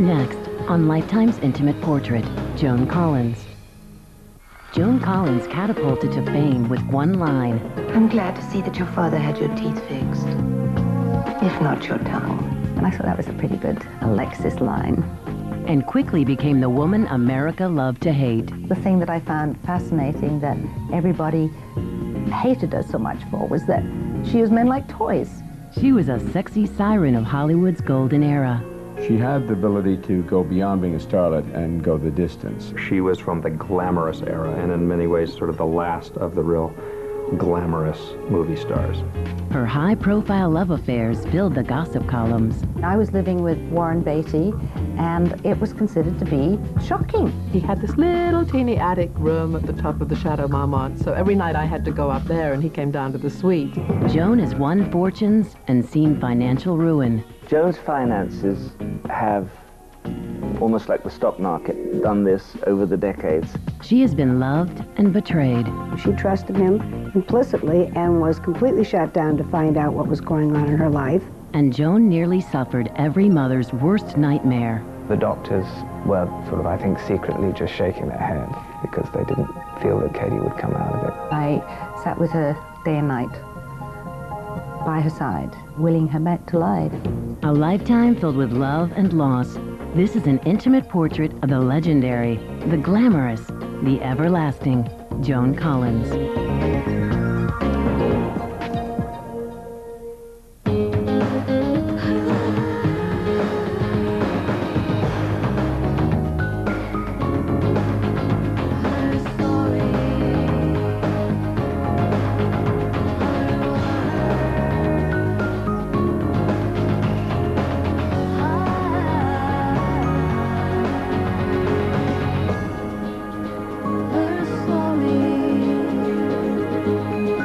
Next, on Lifetime's intimate portrait, Joan Collins. Joan Collins catapulted to fame with one line. I'm glad to see that your father had your teeth fixed, if not your tongue. And I thought that was a pretty good Alexis line. And quickly became the woman America loved to hate. The thing that I found fascinating that everybody hated her so much for was that she used men like toys. She was a sexy siren of Hollywood's golden era. She had the ability to go beyond being a starlet and go the distance. She was from the glamorous era, and in many ways sort of the last of the real glamorous movie stars. Her high-profile love affairs filled the gossip columns. I was living with Warren Beatty, and it was considered to be shocking. He had this little teeny attic room at the top of the Chateau Marmont, so every night I had to go up there, and he came down to the suite. Joan has won fortunes and seen financial ruin. Joan's finances have, almost like the stock market, done this over the decades. She has been loved and betrayed. She trusted him implicitly and was completely shut down to find out what was going on in her life. And Joan nearly suffered every mother's worst nightmare. The doctors were sort of, I think, secretly just shaking their head because they didn't feel that Katie would come out of it. I sat with her day and night, by her side, willing her back to life. A lifetime filled with love and loss. This is an intimate portrait of the legendary, the glamorous, the everlasting Joan Collins.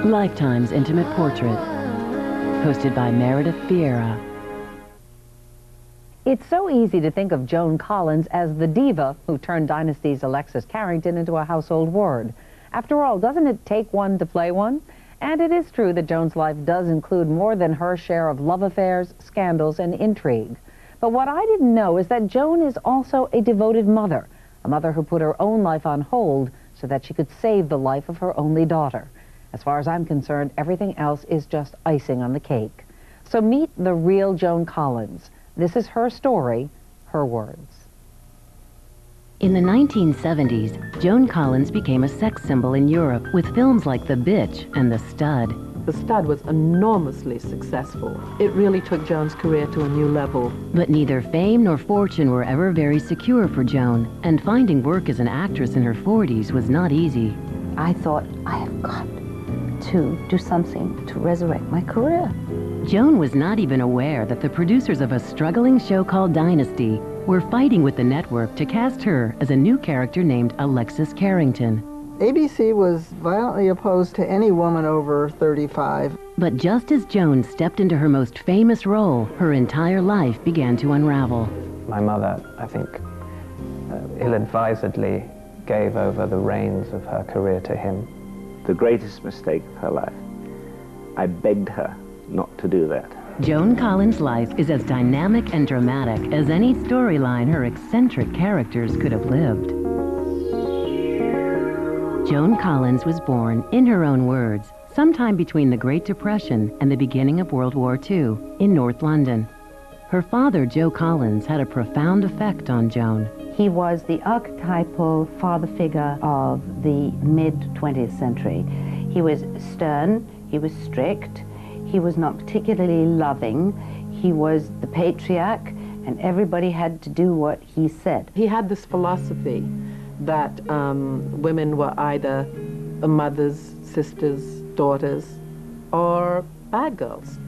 Lifetime's Intimate Portrait, hosted by Meredith Vieira. It's so easy to think of Joan Collins as the diva who turned Dynasty's Alexis Carrington into a household word. After all, doesn't it take one to play one? And it is true that Joan's life does include more than her share of love affairs, scandals, and intrigue. But what I didn't know is that Joan is also a devoted mother, a mother who put her own life on hold so that she could save the life of her only daughter. As far as I'm concerned, everything else is just icing on the cake. So meet the real Joan Collins. This is her story, her words. In the 1970s, Joan Collins became a sex symbol in Europe with films like The Bitch and The Stud. The Stud was enormously successful. It really took Joan's career to a new level. But neither fame nor fortune were ever very secure for Joan, and finding work as an actress in her 40s was not easy. I thought, I have got to do something to resurrect my career. Joan was not even aware that the producers of a struggling show called Dynasty were fighting with the network to cast her as a new character named Alexis Carrington. ABC was violently opposed to any woman over 35. But just as Joan stepped into her most famous role, her entire life began to unravel. My mother, I think, ill-advisedly gave over the reins of her career to him. The greatest mistake of her life. I begged her not to do that. Joan Collins' life is as dynamic and dramatic as any storyline her eccentric characters could have lived. Joan Collins was born, in her own words, sometime between the Great Depression and the beginning of World War II in North London. Her father, Joe Collins, had a profound effect on Joan. He was the archetypal father figure of the mid-20th century. He was stern, he was strict, he was not particularly loving, he was the patriarch, and everybody had to do what he said. He had this philosophy that women were either mothers, sisters, daughters, or bad girls.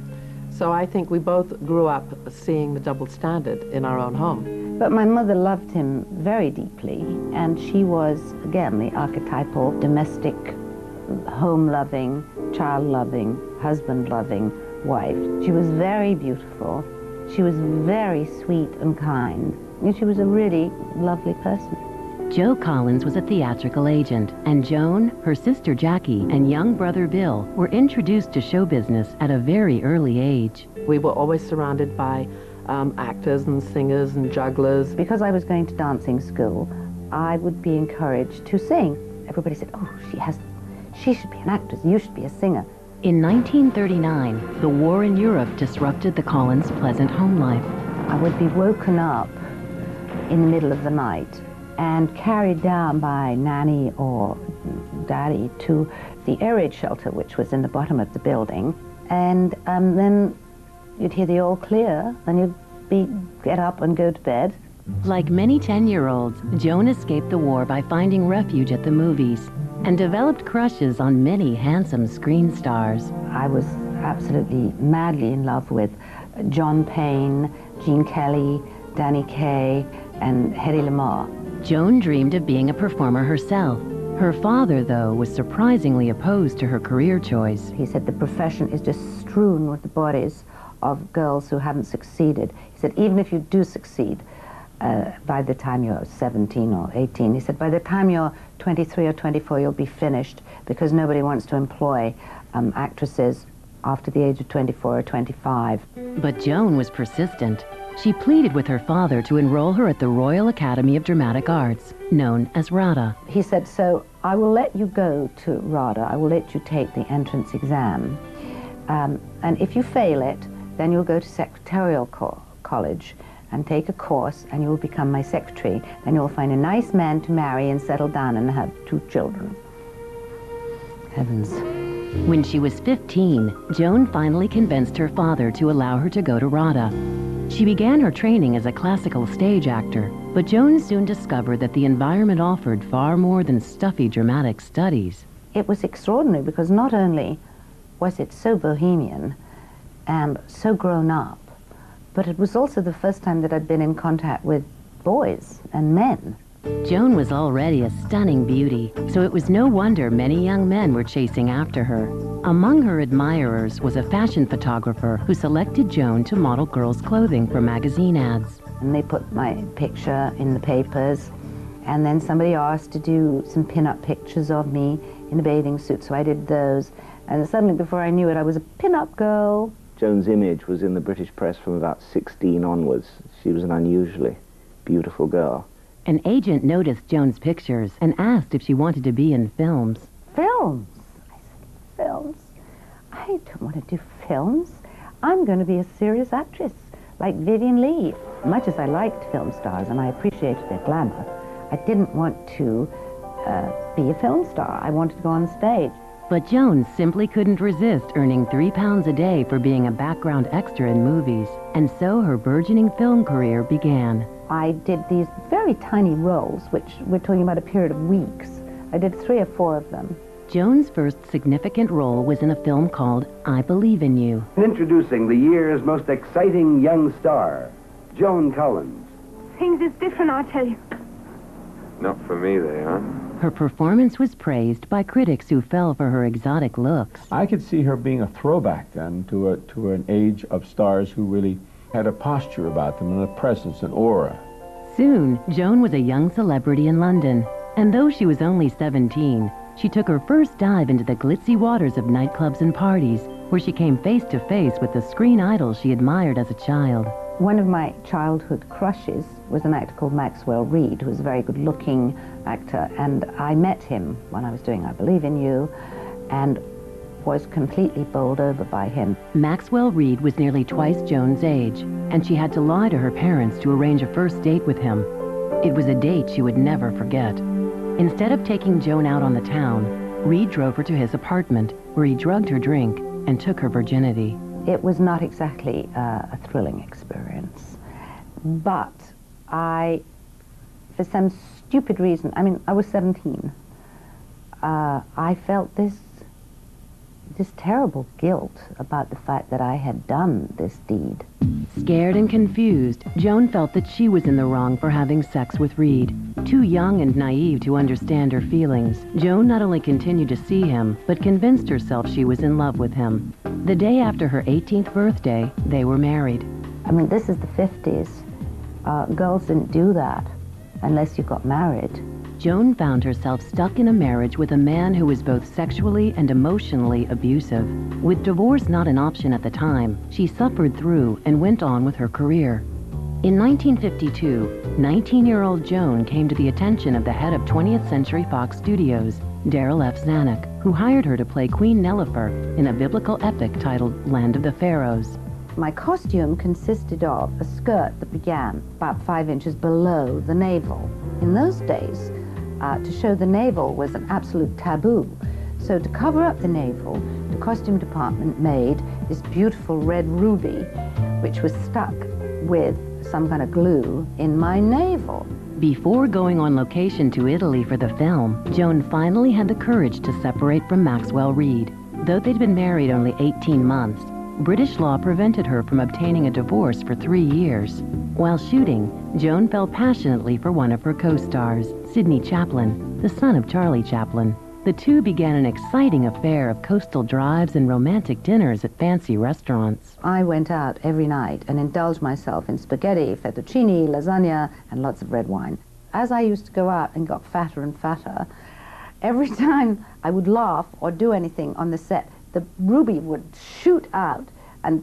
So I think we both grew up seeing the double standard in our own home. But my mother loved him very deeply, and she was, again, the archetypal domestic, home-loving, child-loving, husband-loving wife. She was very beautiful. She was very sweet and kind. And she was a really lovely person. Joe Collins was a theatrical agent, and Joan, her sister Jackie, and young brother Bill were introduced to show business at a very early age. We were always surrounded by actors and singers and jugglers. Because I was going to dancing school, I would be encouraged to sing. Everybody said, oh, she should be an actress, you should be a singer. In 1939, the war in Europe disrupted the Collins' pleasant home life. I would be woken up in the middle of the night and carried down by Nanny or Daddy to the air raid shelter, which was in the bottom of the building. And then you'd hear the all clear, then you'd get up and go to bed. Like many 10-year-olds, Joan escaped the war by finding refuge at the movies and developed crushes on many handsome screen stars. I was absolutely madly in love with John Payne, Gene Kelly, Danny Kaye, and Hedy Lamarr. Joan dreamed of being a performer herself. Her father, though, was surprisingly opposed to her career choice. He said the profession is just strewn with the bodies of girls who haven't succeeded. He said even if you do succeed, by the time you're 17 or 18, he said by the time you're 23 or 24 you'll be finished, because nobody wants to employ actresses after the age of 24 or 25. But Joan was persistent. She pleaded with her father to enroll her at the Royal Academy of Dramatic Arts, known as RADA. He said, so I will let you go to RADA, I will let you take the entrance exam, and if you fail it, then you'll go to secretarial college and take a course, and you'll become my secretary, and you'll find a nice man to marry and settle down and have 2 children. Heavens. When she was 15, Joan finally convinced her father to allow her to go to RADA. She began her training as a classical stage actor, but Joan soon discovered that the environment offered far more than stuffy dramatic studies. It was extraordinary because not only was it so bohemian and so grown up, but it was also the first time that I'd been in contact with boys and men. Joan was already a stunning beauty, so it was no wonder many young men were chasing after her. Among her admirers was a fashion photographer who selected Joan to model girls' clothing for magazine ads. And they put my picture in the papers, and then somebody asked to do some pin-up pictures of me in a bathing suit, so I did those. And suddenly, before I knew it, I was a pin-up girl. Joan's image was in the British press from about 16 onwards. She was an unusually beautiful girl. An agent noticed Joan's pictures and asked if she wanted to be in films. Films? I said, films? I don't want to do films. I'm going to be a serious actress, like Vivien Leigh. Much as I liked film stars and I appreciated their glamour, I didn't want to be a film star. I wanted to go on stage. But Joan simply couldn't resist earning £3 a day for being a background extra in movies, and so her burgeoning film career began. I did these very tiny roles, which we're talking about a period of weeks. I did 3 or 4 of them. Joan's first significant role was in a film called I Believe in You. Introducing the year's most exciting young star, JOAN COLLINS. Things is different, I tell you. Not for me, they aren't. Her performance was praised by critics who fell for her exotic looks. I could see her being a throwback then to an age of stars who really had a posture about them and a presence, an aura. Soon, Joan was a young celebrity in London, and though she was only 17, she took her first dive into the glitzy waters of nightclubs and parties, where she came face to face with the screen idol she admired as a child. One of my childhood crushes was an actor called Maxwell Reed, who was a very good-looking actor, and I met him when I was doing I Believe in You, and was completely bowled over by him. Maxwell Reed was nearly twice Joan's age, and she had to lie to her parents to arrange a first date with him. It was a date she would never forget. Instead of taking Joan out on the town, Reed drove her to his apartment, where he drugged her drink and took her virginity. It was not exactly a thrilling experience, but for some stupid reason, I mean, I was 17, I felt this terrible guilt about the fact that I had done this deed. Scared and confused, Joan felt that she was in the wrong for having sex with Reed. Too young and naive to understand her feelings, Joan not only continued to see him, but convinced herself she was in love with him. The day after her 18th birthday, they were married. I mean, this is the 50s. Girls didn't do that unless you got married. Joan found herself stuck in a marriage with a man who was both sexually and emotionally abusive. With divorce not an option at the time, she suffered through and went on with her career. In 1952, 19-year-old Joan came to the attention of the head of 20th Century Fox Studios, Darryl F. Zanuck, who hired her to play Queen Nilüfer in a biblical epic titled Land of the Pharaohs. My costume consisted of a skirt that began about 5 inches below the navel. In those days, to show the navel was an absolute taboo. So to cover up the navel, the costume department made this beautiful red ruby, which was stuck with some kind of glue in my navel. Before going on location to Italy for the film, Joan finally had the courage to separate from Maxwell Reed. Though they'd been married only 18 months, British law prevented her from obtaining a divorce for 3 years. While shooting, Joan fell passionately for one of her co-stars, Sidney Chaplin, the son of Charlie Chaplin. The two began an exciting affair of coastal drives and romantic dinners at fancy restaurants. I went out every night and indulged myself in spaghetti, fettuccine, lasagna, and lots of red wine. As I used to go out and got fatter and fatter, every time I would laugh or do anything on the set, the ruby would shoot out and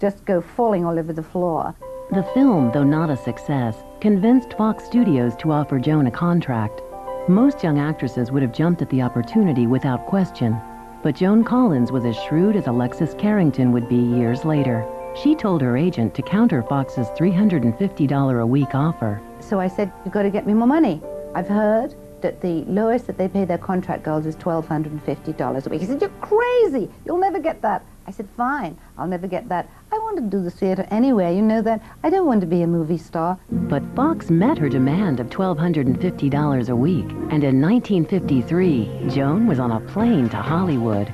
just go falling all over the floor. The film, though not a success, convinced Fox Studios to offer Joan a contract. Most young actresses would have jumped at the opportunity without question, but Joan Collins was as shrewd as Alexis Carrington would be years later. She told her agent to counter Fox's $350 a week offer. So I said, "You've got to get me more money. I've heard that the lowest that they pay their contract girls is $1,250 a week." He said, "You're crazy. You'll never get that." I said, "Fine, I'll never get that. I want to do the theater anyway. You know that. I don't want to be a movie star." But Fox met her demand of $1,250 a week, and in 1953, Joan was on a plane to Hollywood.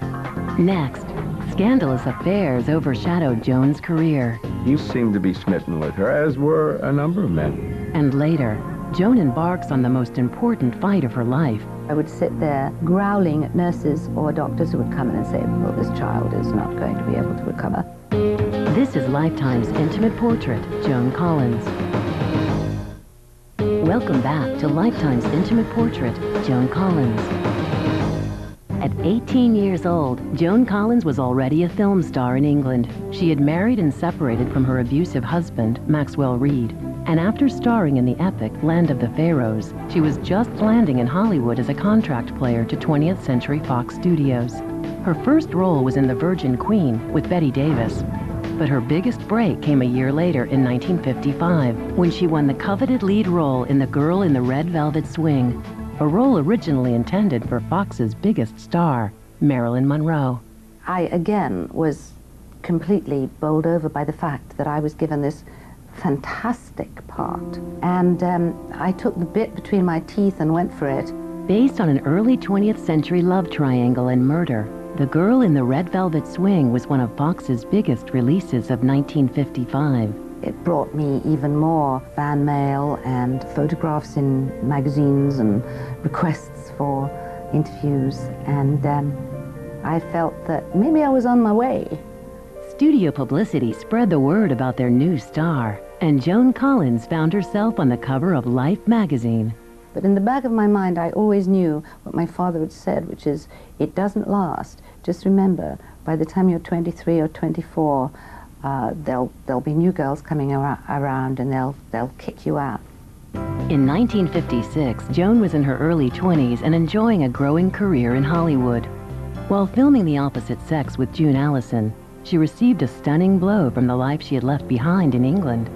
Next, scandalous affairs overshadowed Joan's career. You seemed to be smitten with her, as were a number of men. And later, Joan embarks on the most important fight of her life. I would sit there growling at nurses or doctors who would come in and say, "Well, this child is not going to be able to recover." This is Lifetime's intimate portrait, Joan Collins. Welcome back to Lifetime's intimate portrait, Joan Collins. At 18 years old, Joan Collins was already a film star in England. She had married and separated from her abusive husband, Maxwell Reed. And after starring in the epic Land of the Pharaohs, she was just landing in Hollywood as a contract player to 20th Century Fox Studios. Her first role was in The Virgin Queen with Bette Davis. But her biggest break came a year later in 1955, when she won the coveted lead role in The Girl in the Red Velvet Swing, a role originally intended for Fox's biggest star, Marilyn Monroe. I, again, was completely bowled over by the fact that I was given this fantastic part, and I took the bit between my teeth and went for it. Based on an early 20th century love triangle and murder, The Girl in the Red Velvet Swing was one of Fox's biggest releases of 1955. It brought me even more fan mail and photographs in magazines and requests for interviews, and I felt that maybe I was on my way. Studio publicity spread the word about their new star, and Joan Collins found herself on the cover of Life magazine. But in the back of my mind, I always knew what my father had said, which is, it doesn't last. Just remember, by the time you're 23 or 24, there'll be new girls coming around and they'll kick you out. In 1956, Joan was in her early 20s and enjoying a growing career in Hollywood. While filming The Opposite Sex with June Allison, she received a stunning blow from the life she had left behind in England.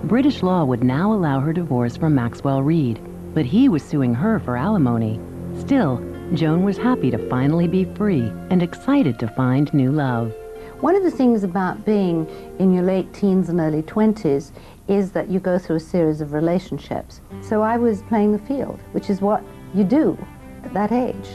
British law would now allow her divorce from Maxwell Reed, but he was suing her for alimony. Still, Joan was happy to finally be free and excited to find new love. One of the things about being in your late teens and early 20s is that you go through a series of relationships. So I was playing the field, which is what you do at that age.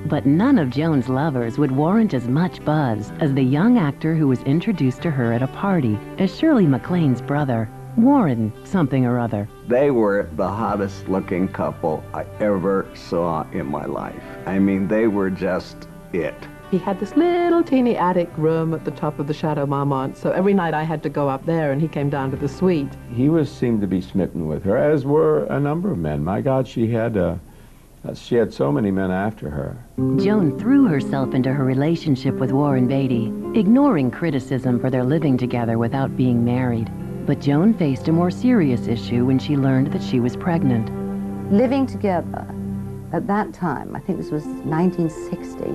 But none of Joan's lovers would warrant as much buzz as the young actor who was introduced to her at a party as Shirley MacLaine's brother, Warren something or other. They were the hottest looking couple I ever saw in my life. I mean, they were just it. He had this little teeny attic room at the top of the Chateau Marmont, so every night I had to go up there and he came down to the suite. He seemed to be smitten with her, as were a number of men. My God, she had so many men after her. Joan threw herself into her relationship with Warren Beatty, ignoring criticism for their living together without being married. But Joan faced a more serious issue when she learned that she was pregnant. Living together at that time, I think this was 1960,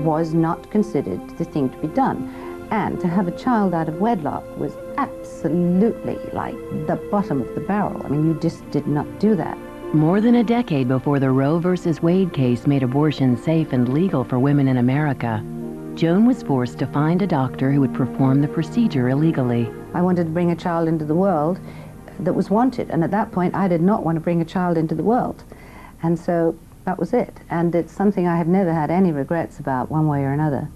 was not considered the thing to be done. And to have a child out of wedlock was absolutely like the bottom of the barrel. I mean, you just did not do that. More than a decade before the Roe versus Wade case made abortion safe and legal for women in America, Joan was forced to find a doctor who would perform the procedure illegally. I wanted to bring a child into the world that was wanted, and at that point I did not want to bring a child into the world. And so that was it. And it's something I have never had any regrets about one way or another.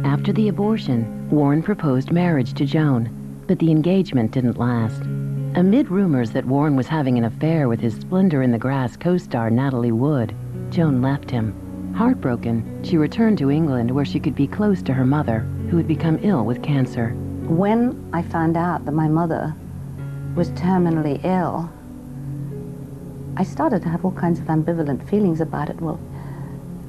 After the abortion, Warren proposed marriage to Joan, but the engagement didn't last. Amid rumors that Warren was having an affair with his Splendor in the Grass co-star Natalie Wood, Joan left him. Heartbroken, she returned to England where she could be close to her mother, who had become ill with cancer. When I found out that my mother was terminally ill, I started to have all kinds of ambivalent feelings about it. Well,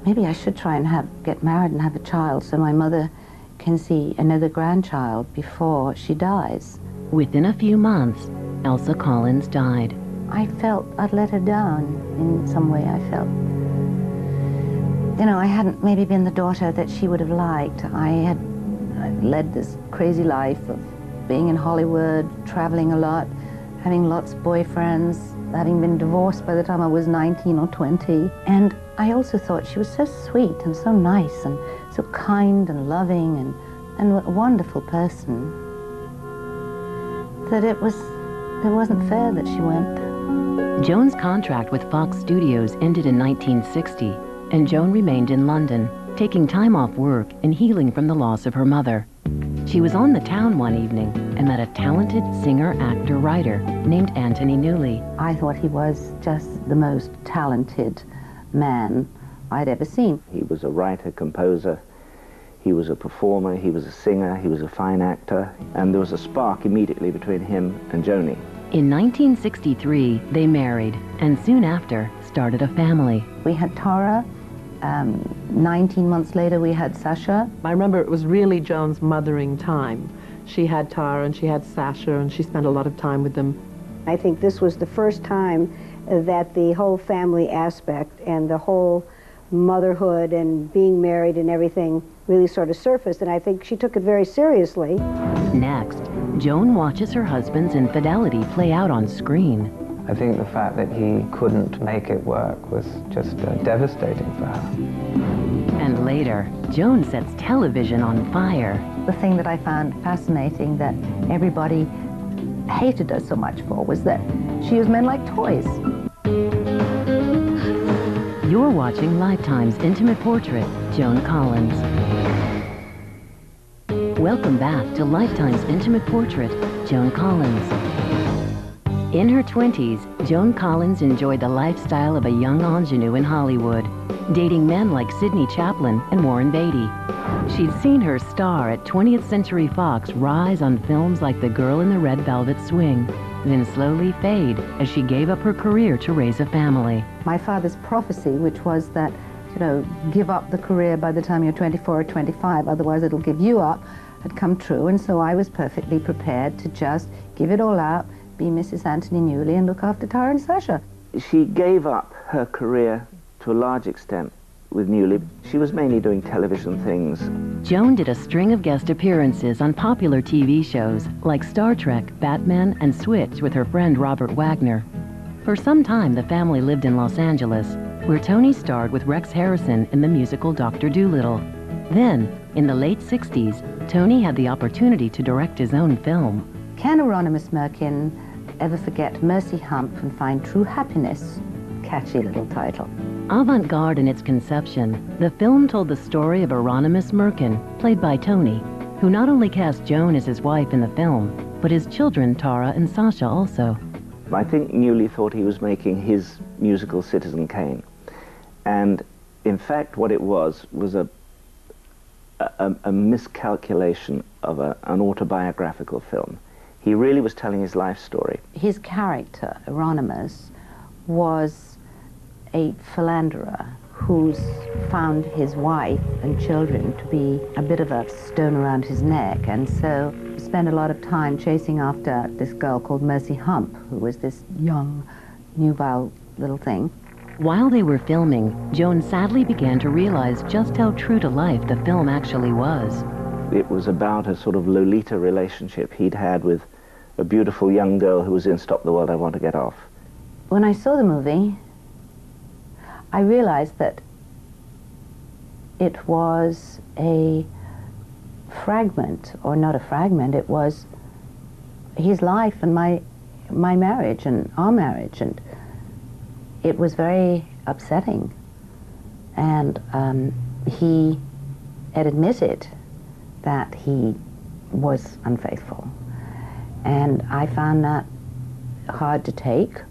maybe I should try and get married and have a child so my mother can see another grandchild before she dies. Within a few months, Elsa Collins died. I felt I'd let her down in some way. I felt, you know, I hadn't maybe been the daughter that she would have liked. I led this crazy life of being in Hollywood, traveling a lot, having lots of boyfriends, having been divorced by the time I was 19 or 20. And I also thought she was so sweet and so nice and so kind and loving and a wonderful person that it wasn't fair that she went. Joan's contract with Fox Studios ended in 1960, and Joan remained in London, taking time off work and healing from the loss of her mother. She was on the town one evening and met a talented singer, actor, writer named Anthony Newley. I thought he was just the most talented man I'd ever seen. He was a writer, composer, he was a performer, he was a singer, he was a fine actor, and there was a spark immediately between him and Joni. In 1963, they married, and soon after, started a family. We had Tara. 19 months later, we had Sasha. I remember it was really Joan's mothering time. She had Tara and she had Sasha, and she spent a lot of time with them. I think this was the first time that the whole family aspect and the whole motherhood and being married and everything really sort of surfaced, and I think she took it very seriously. Next, Joan watches her husband's infidelity play out on screen. I think the fact that he couldn't make it work was just devastating for her. And later, Joan sets television on fire. The thing that I found fascinating that everybody hated her so much for was that she used men like toys. You're watching Lifetime's Intimate Portrait, Joan Collins. Welcome back to Lifetime's Intimate Portrait, Joan Collins. In her 20s, Joan Collins enjoyed the lifestyle of a young ingenue in Hollywood, dating men like Sidney Chaplin and Warren Beatty. She'd seen her star at 20th Century Fox rise on films like The Girl in the Red Velvet Swing, then slowly fade as she gave up her career to raise a family. My father's prophecy, which was that, you know, give up the career by the time you're 24 or 25, otherwise it'll give you up, had come true, and so I was perfectly prepared to just give it all up, be Mrs. Anthony Newley and look after Tara and Sasha. She gave up her career to a large extent with Newley. She was mainly doing television things. Joan did a string of guest appearances on popular TV shows like Star Trek, Batman, and Switch with her friend Robert Wagner. For some time, the family lived in Los Angeles, where Tony starred with Rex Harrison in the musical Dr. Dolittle. Then, in the late 60s, Tony had the opportunity to direct his own film. Can Euronymous Merkin ever forget Mercy Hump and find true happiness? Catchy little title. Avant-garde in its conception, the film told the story of Euronymous Merkin, played by Tony, who not only cast Joan as his wife in the film, but his children Tara and Sasha also. I think Newley thought he was making his musical Citizen Kane. And in fact what it was a a miscalculation of an autobiographical film. He really was telling his life story. His character, Euronymous, was a philanderer who's found his wife and children to be a bit of a stone around his neck, and so spent a lot of time chasing after this girl called Mercy Hump, who was this young, nubile little thing. While they were filming, Joan sadly began to realize just how true to life the film actually was. It was about a sort of Lolita relationship he'd had with a beautiful young girl who was in Stop the World, I Want to Get Off. When I saw the movie, I realized that it was a fragment, or not a fragment, it was his life and my marriage and our marriage, and it was very upsetting. And he had admitted that he was unfaithful, and I found that hard to take.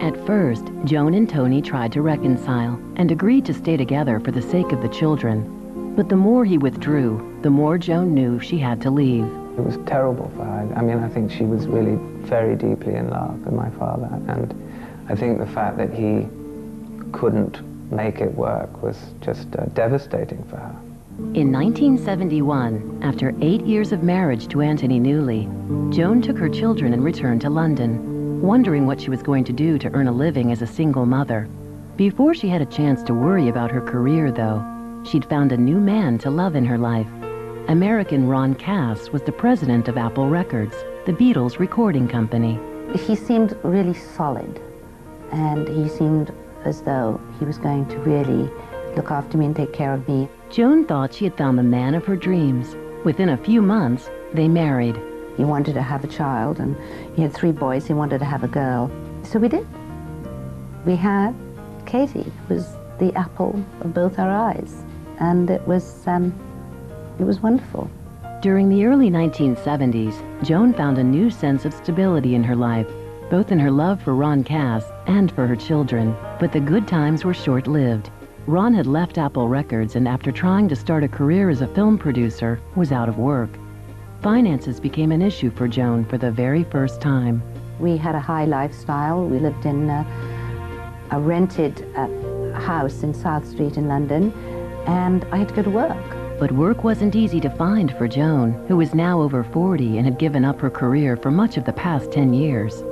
At first, Joan and Tony tried to reconcile and agreed to stay together for the sake of the children. But the more he withdrew, the more Joan knew she had to leave. It was terrible for her. I mean, I think she was really very deeply in love with my father, and I think the fact that he couldn't make it work was just devastating for her. In 1971, after 8 years of marriage to Anthony Newley, Joan took her children and returned to London, wondering what she was going to do to earn a living as a single mother. Before she had a chance to worry about her career, though, she'd found a new man to love in her life. American Ron Cass was the president of Apple Records, the Beatles' recording company. He seemed really solid, and he seemed as though he was going to really look after me and take care of me. Joan thought she had found the man of her dreams. Within a few months, they married. He wanted to have a child, and he had 3 boys. He wanted to have a girl. So we did. We had Katie. It was the apple of both our eyes, and it was wonderful. During the early 1970s, Joan found a new sense of stability in her life, both in her love for Ron Cass and for her children. But the good times were short-lived. Ron had left Apple Records, and after trying to start a career as a film producer, was out of work. Finances became an issue for Joan for the very first time. We had a high lifestyle. We lived in a rented house in South Street in London, and I had to go to work. But work wasn't easy to find for Joan, who was now over 40 and had given up her career for much of the past 10 years.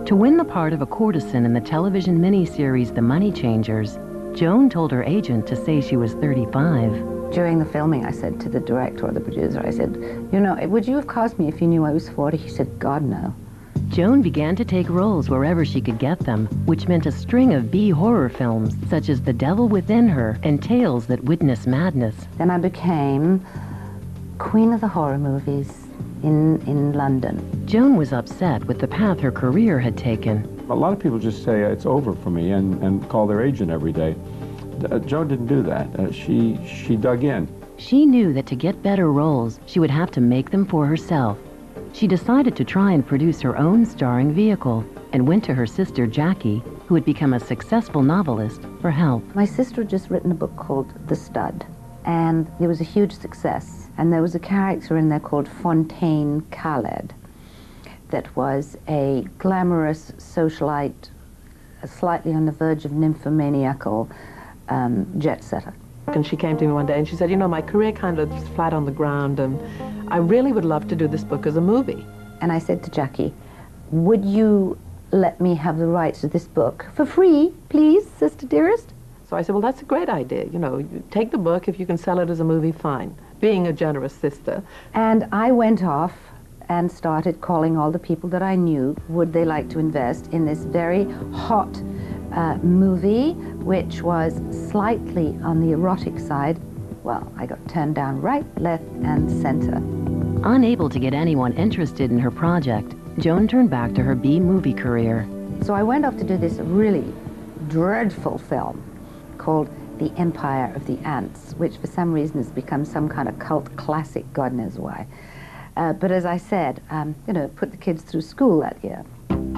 To win the part of a courtesan in the television miniseries The Money Changers, Joan told her agent to say she was 35. During the filming, I said to the director or the producer, I said, you know, would you have cast me if you knew I was 40? He said, God, no. Joan began to take roles wherever she could get them, which meant a string of B-horror films, such as The Devil Within Her and Tales That Witness Madness. Then I became queen of the horror movies in London. Joan was upset with the path her career had taken. A lot of people just say it's over for me and call their agent every day. Joan didn't do that. She dug in. She knew that to get better roles, she would have to make them for herself. She decided to try and produce her own starring vehicle and went to her sister Jackie, who had become a successful novelist, for help. My sister had just written a book called The Stud, and it was a huge success. And there was a character in there called Fontaine Khaled that was a glamorous socialite, slightly on the verge of nymphomaniacal jet setter. And she came to me one day and she said, you know, my career kind of is flat on the ground, and I really would love to do this book as a movie. And I said to Jackie, would you let me have the rights to this book for free, please, sister dearest? So I said, well, that's a great idea. You know, you take the book. If you can sell it as a movie, fine. Being a generous sister. And I went off and started calling all the people that I knew would they like to invest in this very hot movie, which was slightly on the erotic side. Well, I got turned down right, left, and center. Unable to get anyone interested in her project, Joan turned back to her B-movie career. So I went off to do this really dreadful film called The Empire of the Ants, which for some reason has become some kind of cult classic, God knows why. But as I said, you know, put the kids through school that year.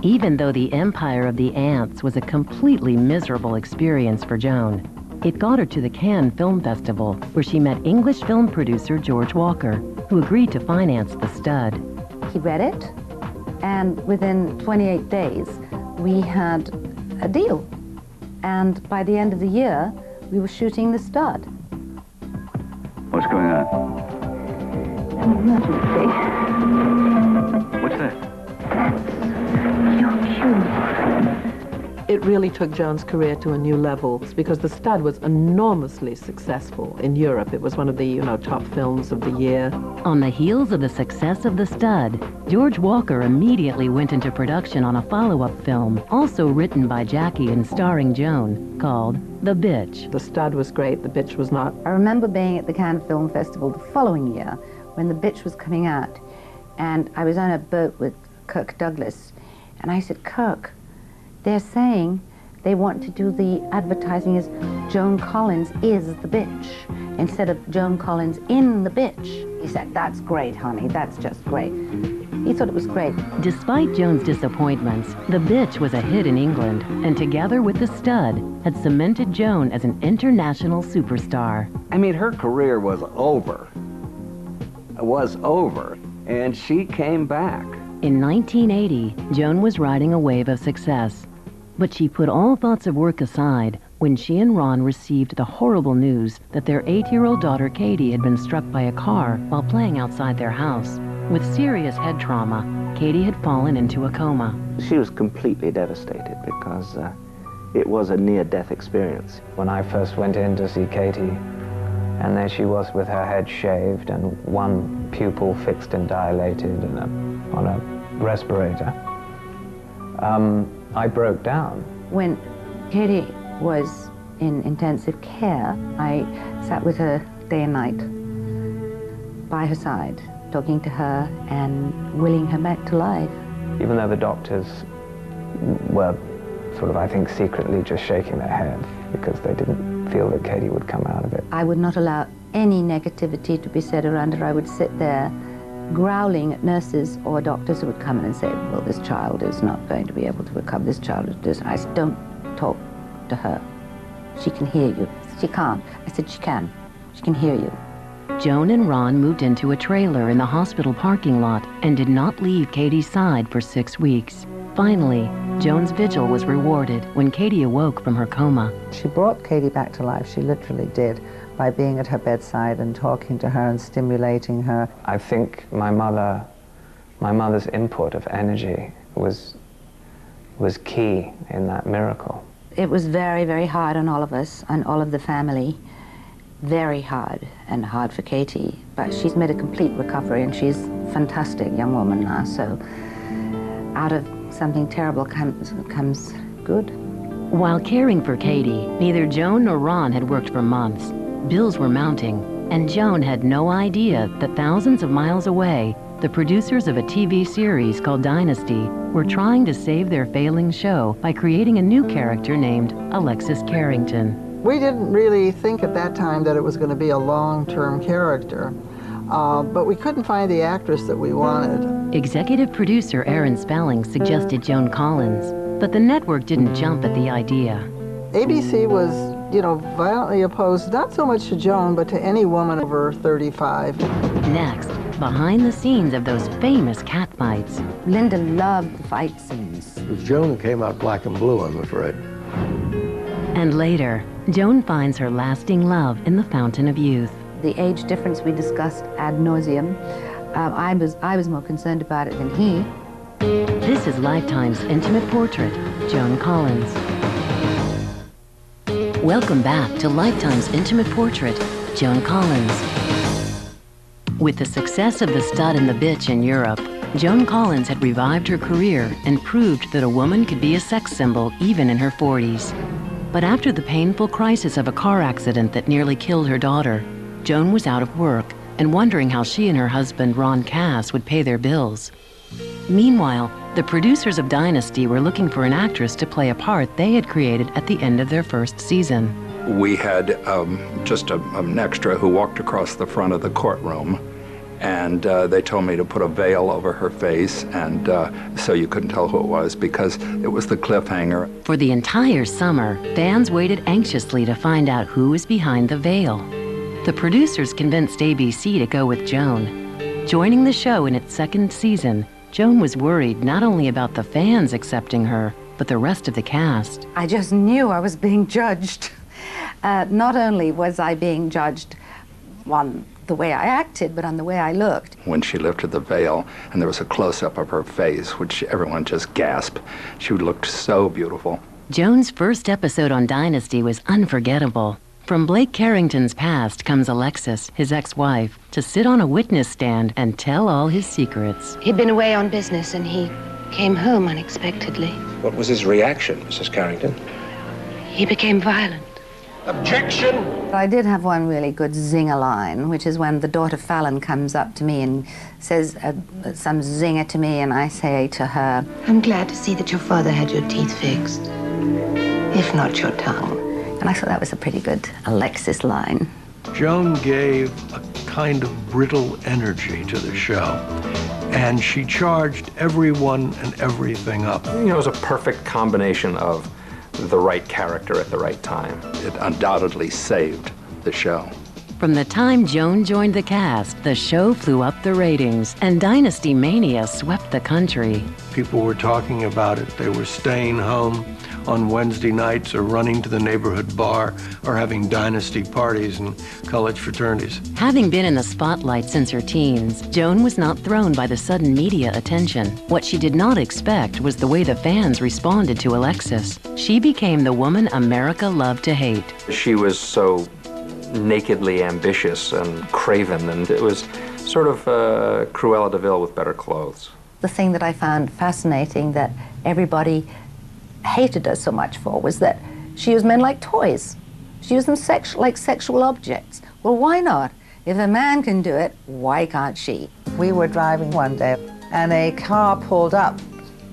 Even though The Empire of the Ants was a completely miserable experience for Joan, It got her to the Cannes Film Festival, where she met English film producer George Walker, who agreed to finance The Stud. He read it, and within 28 days, we had a deal. And by the end of the year, we were shooting The Stud. What's going on? An emergency. What's that? Your cue. It really took Joan's career to a new level because The Stud was enormously successful in Europe. It was one of the, top films of the year. On the heels of the success of The Stud, George Walker immediately went into production on a follow-up film, also written by Jackie and starring Joan, called The Bitch. The Stud was great, The Bitch was not. I remember being at the Cannes Film Festival the following year when The Bitch was coming out, and I was on a boat with Kirk Douglas, and I said, Kirk, they're saying they want to do the advertising as Joan Collins is the bitch, instead of Joan Collins in the bitch. He said, that's great, honey, that's just great. He thought it was great. Despite Joan's disappointments, The Bitch was a hit in England, and together with The Stud, had cemented Joan as an international superstar. I mean, her career was over. It was over, and she came back. In 1980, Joan was riding a wave of success. But she put all thoughts of work aside when she and Ron received the horrible news that their 8-year-old daughter Katie had been struck by a car while playing outside their house. With serious head trauma, Katie had fallen into a coma. She was completely devastated because it was a near-death experience. When I first went in to see Katie, and there she was with her head shaved and one pupil fixed and dilated and on a respirator, I broke down. When Katie was in intensive care, I sat with her day and night by her side, talking to her and willing her back to life. Even though the doctors were sort of, I think, secretly just shaking their heads because they didn't feel that Katie would come out of it. I would not allow any negativity to be said around her. I would sit there growling at nurses or doctors who would come in and say, well, this child is not going to be able to recover, this child is... I said, don't talk to her. She can hear you. She can't. I said, she can. She can hear you. Joan and Ron moved into a trailer in the hospital parking lot and did not leave Katie's side for 6 weeks. Finally, Joan's vigil was rewarded when Katie awoke from her coma. She brought Katie back to life, she literally did, by being at her bedside and talking to her and stimulating her. I think my mother's input of energy was key in that miracle. It was very, very hard on all of us, on all of the family. Very hard, and hard for Katie. But she's made a complete recovery, and she's a fantastic young woman now, so out of something terrible comes good. While caring for Katie, neither Joan nor Ron had worked for months. Bills were mounting, and Joan had no idea that thousands of miles away, the producers of a TV series called Dynasty were trying to save their failing show by creating a new character named Alexis Carrington. We didn't really think at that time that it was going to be a long-term character, but we couldn't find the actress that we wanted. Executive producer Aaron Spelling suggested Joan Collins, but the network didn't jump at the idea. ABC was, violently opposed, not so much to Joan, but to any woman over 35. Next, behind the scenes of those famous catfights. Linda loved the fight scenes. It was Joan who came out black and blue, I'm afraid. And later, Joan finds her lasting love in the fountain of youth. The age difference we discussed ad nauseum. I was more concerned about it than he. This is Lifetime's intimate portrait, Joan Collins. Welcome back to Lifetime's intimate portrait, Joan Collins. With the success of The Stud and The Bitch in Europe, Joan Collins had revived her career and proved that a woman could be a sex symbol even in her 40s. But after the painful crisis of a car accident that nearly killed her daughter, Joan was out of work and wondering how she and her husband, Ron Cass, would pay their bills. Meanwhile, the producers of Dynasty were looking for an actress to play a part they had created at the end of their first season. We had just an extra who walked across the front of the courtroom, And they told me to put a veil over her face, and so you couldn't tell who it was, because it was the cliffhanger. For the entire summer, fans waited anxiously to find out who was behind the veil. The producers convinced ABC to go with Joan. Joining the show in its second season, Joan was worried not only about the fans accepting her, but the rest of the cast. I just knew I was being judged. Not only was I being judged on the way I acted, but on the way I looked. When she lifted the veil and there was a close-up of her face, which everyone just gasped, she looked so beautiful. Joan's first episode on Dynasty was unforgettable. From Blake Carrington's past comes Alexis, his ex-wife, to sit on a witness stand and tell all his secrets. He'd been away on business and he came home unexpectedly. What was his reaction, Mrs. Carrington? He became violent. Objection! I did have one really good zinger line, which is when the daughter Fallon comes up to me and says some zinger to me, and I say to her, I'm glad to see that your father had your teeth fixed, if not your tongue. And I thought that was a pretty good Alexis line. Joan gave a kind of brittle energy to the show, and she charged everyone and everything up. You know, it was a perfect combination of the right character at the right time. It undoubtedly saved the show. From the time Joan joined the cast, the show flew up the ratings, and Dynasty mania swept the country. People were talking about it. They were staying home on Wednesday nights or running to the neighborhood bar or having Dynasty parties and college fraternities. Having been in the spotlight since her teens, Joan was not thrown by the sudden media attention. What she did not expect was the way the fans responded to Alexis. She became the woman America loved to hate. She was so nakedly ambitious and craven, and it was sort of Cruella de Vil with better clothes. The thing that I found fascinating that everybody hated her so much for was that she used men like toys. She used them like sexual objects. Well, why not? If a man can do it, why can't she? We were driving one day, and a car pulled up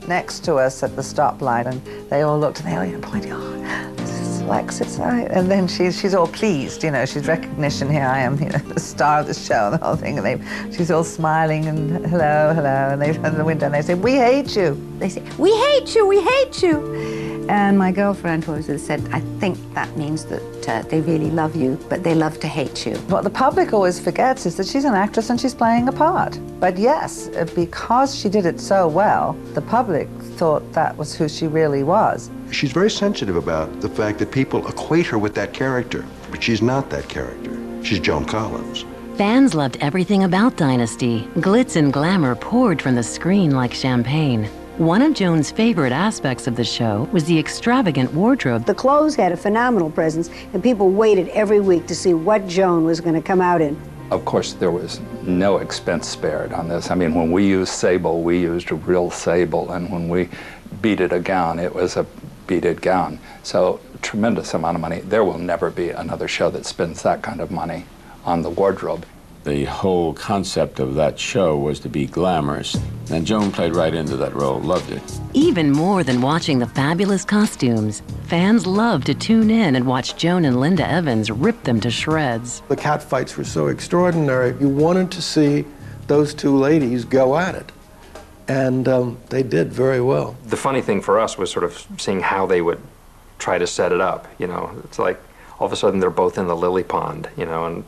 next to us at the stoplight, and they all looked, and they were pointing, oh, this is Alexis. And then she's all pleased, you know, she's recognition, here I am, you know, the star of the show, the whole thing, and she's all smiling, and hello, hello, and they run the window, and they say, we hate you. They say, we hate you, we hate you. And my girlfriend always said, I think that means that they really love you, but they love to hate you. What the public always forgets is that she's an actress and she's playing a part. But yes, because she did it so well, the public thought that was who she really was. She's very sensitive about the fact that people equate her with that character, but she's not that character. She's Joan Collins. Fans loved everything about Dynasty. Glitz and glamour poured from the screen like champagne. One of Joan's favorite aspects of the show was the extravagant wardrobe. The clothes had a phenomenal presence, and people waited every week to see what Joan was going to come out in. Of course, there was no expense spared on this. I mean, when we used sable, we used a real sable, and when we beaded a gown, it was a beaded gown. So, tremendous amount of money. There will never be another show that spends that kind of money on the wardrobe. The whole concept of that show was to be glamorous, and Joan played right into that role, loved it. Even more than watching the fabulous costumes, fans loved to tune in and watch Joan and Linda Evans rip them to shreds. The cat fights were so extraordinary. You wanted to see those two ladies go at it, and they did very well. The funny thing for us was sort of seeing how they would try to set it up, you know. It's like all of a sudden they're both in the lily pond, you know, and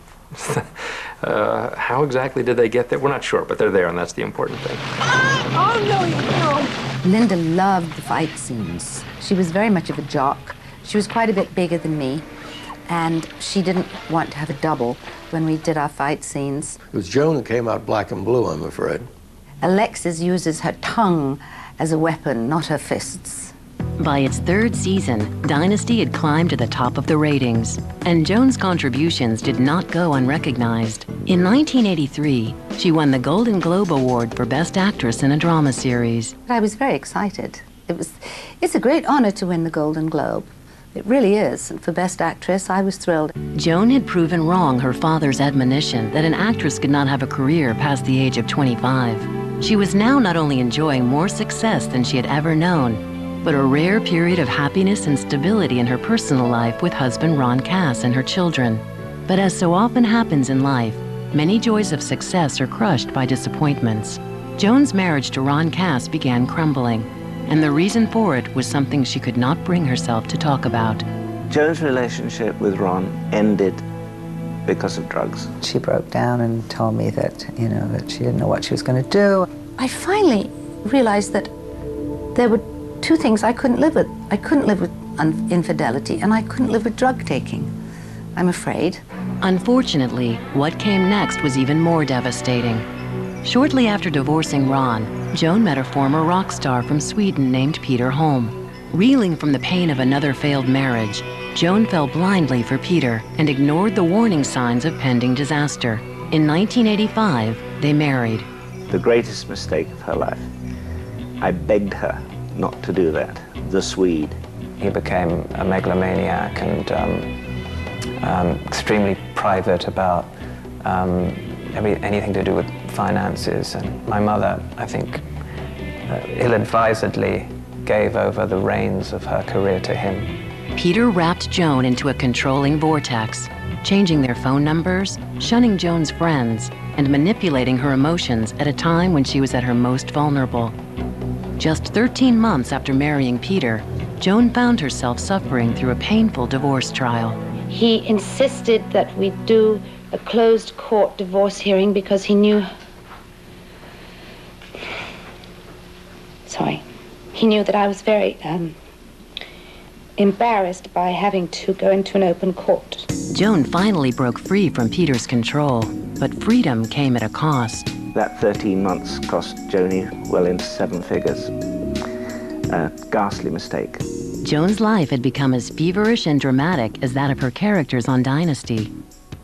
how exactly did they get there? We're not sure, but they're there, and that's the important thing. Oh, no, no. Linda loved the fight scenes. She was very much of a jock. She was quite a bit bigger than me, and she didn't want to have a double when we did our fight scenes. It was Joan who came out black and blue, I'm afraid. Alexis uses her tongue as a weapon, not her fists. By its third season, Dynasty had climbed to the top of the ratings, and Joan's contributions did not go unrecognized. In 1983, she won the Golden Globe Award for Best Actress in a Drama Series. I was very excited. It's a great honor to win the Golden Globe. It really is. And for Best Actress, I was thrilled. Joan had proven wrong her father's admonition that an actress could not have a career past the age of 25. She was now not only enjoying more success than she had ever known, but a rare period of happiness and stability in her personal life with husband Ron Cass and her children. But as so often happens in life, many joys of success are crushed by disappointments. Joan's marriage to Ron Cass began crumbling, and the reason for it was something she could not bring herself to talk about. Joan's relationship with Ron ended because of drugs. She broke down and told me that, you know, that she didn't know what she was going to do. I finally realized that there were two things I couldn't live with. I couldn't live with infidelity, and I couldn't live with drug taking, I'm afraid. Unfortunately, what came next was even more devastating. Shortly after divorcing Ron, Joan met a former rock star from Sweden named Peter Holm. Reeling from the pain of another failed marriage, Joan fell blindly for Peter and ignored the warning signs of pending disaster. In 1985, they married. The greatest mistake of her life. I begged her not to do that. The Swede. He became a megalomaniac and extremely private about anything to do with finances. And my mother, I think, ill-advisedly gave over the reins of her career to him. Peter wrapped Joan into a controlling vortex, changing their phone numbers, shunning Joan's friends, and manipulating her emotions at a time when she was at her most vulnerable. Just 13 months after marrying Peter, Joan found herself suffering through a painful divorce trial. He insisted that we do a closed court divorce hearing because he knew... He knew that I was very embarrassed by having to go into an open court. Joan finally broke free from Peter's control, but freedom came at a cost. That 13 months cost Joni well into 7 figures. A ghastly mistake. Joan's life had become as feverish and dramatic as that of her characters on Dynasty.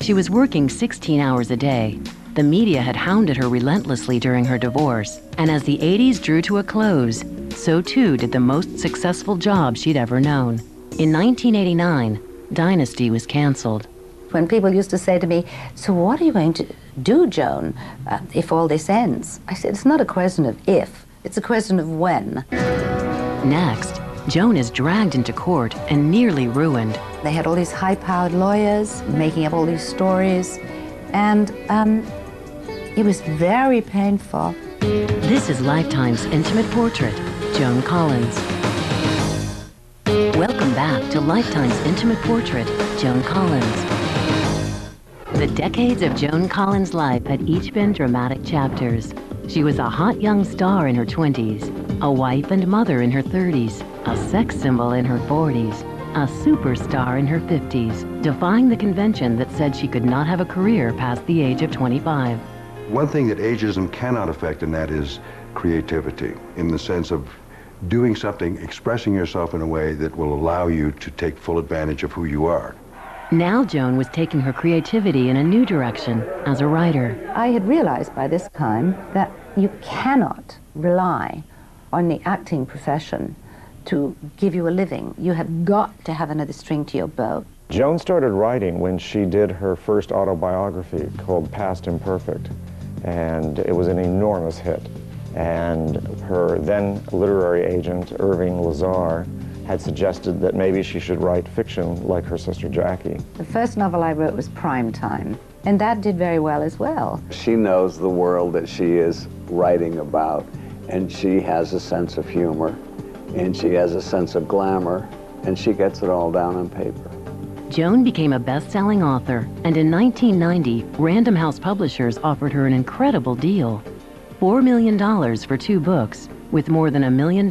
She was working 16 hours a day. The media had hounded her relentlessly during her divorce, and as the 80s drew to a close, so too did the most successful job she'd ever known. In 1989, Dynasty was canceled. When people used to say to me, "So what are you going to do, Joan, if all this ends?" I said, it's not a question of if, it's a question of when. Next, Joan is dragged into court and nearly ruined. They had all these high-powered lawyers making up all these stories, and it was very painful. This is Lifetime's intimate portrait, Joan Collins. Welcome back to Lifetime's intimate portrait, Joan Collins. The decades of Joan Collins' life had each been dramatic chapters. She was a hot young star in her 20s, a wife and mother in her 30s, a sex symbol in her 40s, a superstar in her 50s, defying the convention that said she could not have a career past the age of 25. One thing that ageism cannot affect, and that is creativity, in the sense of doing something, expressing yourself in a way that will allow you to take full advantage of who you are. Now Joan was taking her creativity in a new direction as a writer. I had realized by this time that you cannot rely on the acting profession to give you a living. You have got to have another string to your bow. Joan started writing when she did her first autobiography called Past Imperfect, and it was an enormous hit. And her then literary agent, Irving Lazar, had suggested that maybe she should write fiction like her sister Jackie. The first novel I wrote was Prime Time, and that did very well as well. She knows the world that she is writing about, and she has a sense of humor, and she has a sense of glamour, and she gets it all down on paper. Joan became a best-selling author, and in 1990, Random House Publishers offered her an incredible deal. $4 million for 2 books, with more than $1 million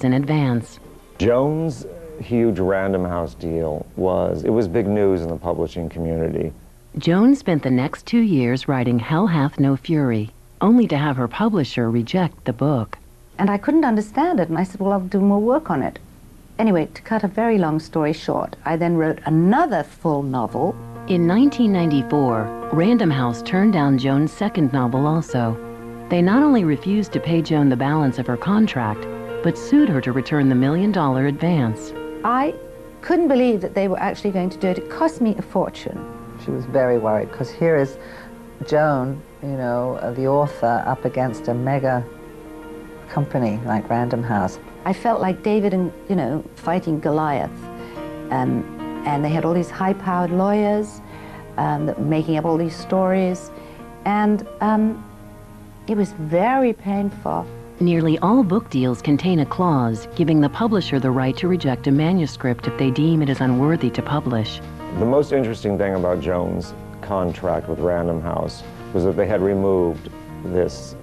in advance. Joan's huge Random House deal was big news in the publishing community. Joan spent the next 2 years writing Hell Hath No Fury, only to have her publisher reject the book. And I couldn't understand it, and I said, well, I'll do more work on it. Anyway, to cut a very long story short, I then wrote another full novel. In 1994, Random House turned down Joan's second novel also. They not only refused to pay Joan the balance of her contract, but sued her to return the $1 million advance. I couldn't believe that they were actually going to do it. It cost me a fortune. She was very worried, because here is Joan, you know, the author, up against a mega company like Random House. I felt like David and, you know, fighting Goliath. And they had all these high-powered lawyers that were making up all these stories. And it was very painful. Nearly all book deals contain a clause giving the publisher the right to reject a manuscript if they deem it is unworthy to publish. The most interesting thing about Joan's contract with Random House was that they had removed this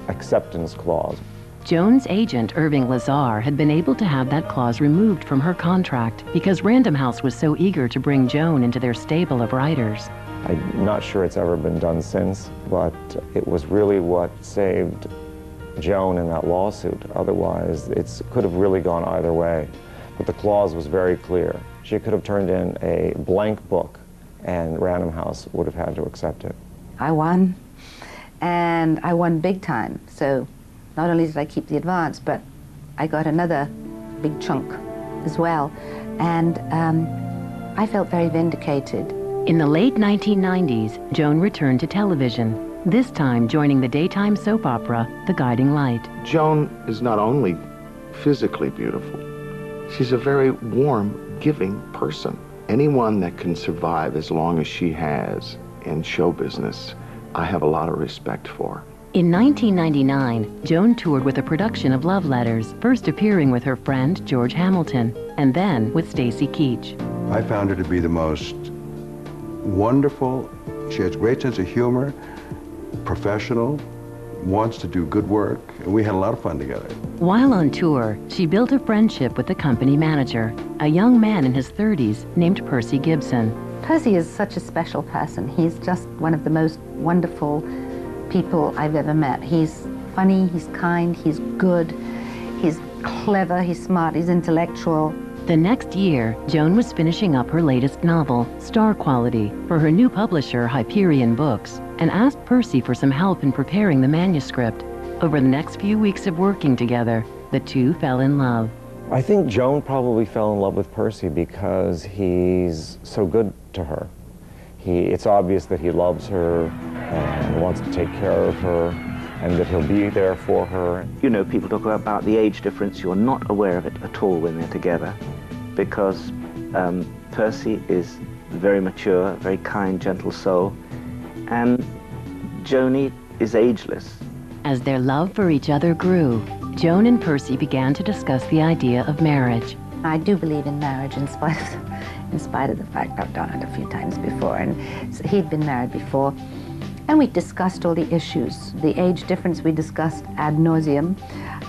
acceptance clause. Joan's agent, Irving Lazar, had been able to have that clause removed from her contract because Random House was so eager to bring Joan into their stable of writers. I'm not sure it's ever been done since, but it was really what saved Joan in that lawsuit. Otherwise, it could have really gone either way. But the clause was very clear. She could have turned in a blank book, and Random House would have had to accept it. I won, and I won big time. So not only did I keep the advance, but I got another big chunk as well. And I felt very vindicated. In the late 1990s, Joan returned to television, this time joining the daytime soap opera, The Guiding Light. Joan is not only physically beautiful, she's a very warm, giving person. Anyone that can survive as long as she has in show business, I have a lot of respect for. In 1999, Joan toured with a production of Love Letters, first appearing with her friend George Hamilton, and then with Stacy Keach. I found her to be the most wonderful. She has a great sense of humor, professional, wants to do good work, and we had a lot of fun together. While on tour, she built a friendship with the company manager, a young man in his 30s named Percy Gibson. Percy is such a special person. He's just one of the most wonderful people I've ever met. He's funny, he's kind, he's good, he's clever, he's smart, he's intellectual. The next year, Joan was finishing up her latest novel, Star Quality, for her new publisher, Hyperion Books, and asked Percy for some help in preparing the manuscript. Over the next few weeks of working together, the two fell in love. I think Joan probably fell in love with Percy because he's so good to her. It's obvious that he loves her and wants to take care of her, and that he'll be there for her. You know, people talk about the age difference. You're not aware of it at all when they're together, because Percy is very mature, very kind, gentle soul, and Joni is ageless. As their love for each other grew, Joan and Percy began to discuss the idea of marriage. I do believe in marriage in spite of the fact I've done it a few times before, and so he'd been married before. And we discussed all the issues. The age difference we discussed ad nauseum.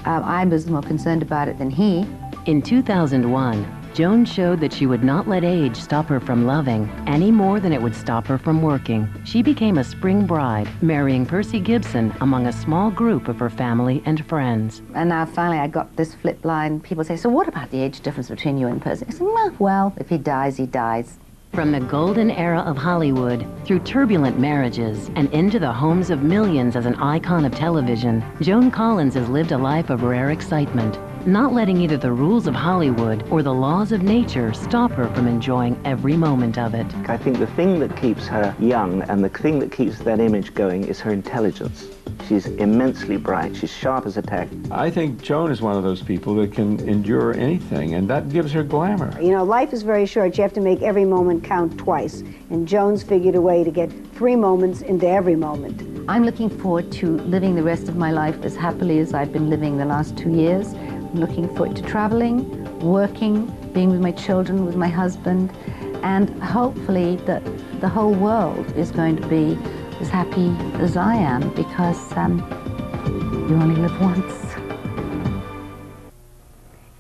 I was more concerned about it than he. In 2001, Joan showed that she would not let age stop her from loving any more than it would stop her from working. She became a spring bride, marrying Percy Gibson among a small group of her family and friends. And now finally I got this flip line. People say, so what about the age difference between you and Percy? I said, well, if he dies, he dies. From the golden era of Hollywood, through turbulent marriages, and into the homes of millions as an icon of television, Joan Collins has lived a life of rare excitement, not letting either the rules of Hollywood or the laws of nature stop her from enjoying every moment of it. I think the thing that keeps her young and the thing that keeps that image going is her intelligence. She's immensely bright. She's sharp as a tack. I think Joan is one of those people that can endure anything, and that gives her glamour. You know, life is very short. You have to make every moment count twice. And Joan's figured a way to get 3 moments into every moment. I'm looking forward to living the rest of my life as happily as I've been living the last 2 years. I'm looking forward to traveling, working, being with my children, with my husband, and hopefully that the whole world is going to be as happy as I am, because you only live once.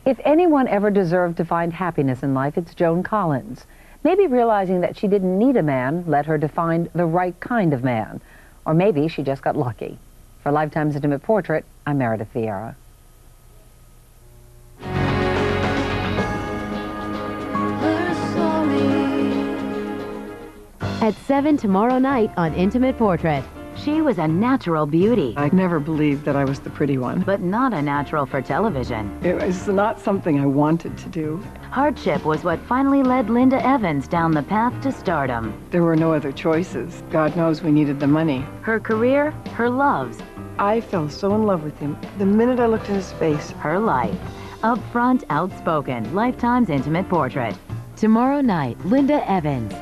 If anyone ever deserved to find happiness in life, it's Joan Collins. Maybe realizing that she didn't need a man led her to find the right kind of man. Or maybe she just got lucky. For Lifetime's Intimate Portrait, I'm Meredith Vieira. At 7 tomorrow night on Intimate Portrait. She was a natural beauty. I never believed that I was the pretty one. But not a natural for television. It was not something I wanted to do. Hardship was what finally led Linda Evans down the path to stardom. There were no other choices. God knows we needed the money. Her career, her loves. I fell so in love with him the minute I looked at his face. Her life. Upfront, outspoken, Lifetime's Intimate Portrait. Tomorrow night, Linda Evans.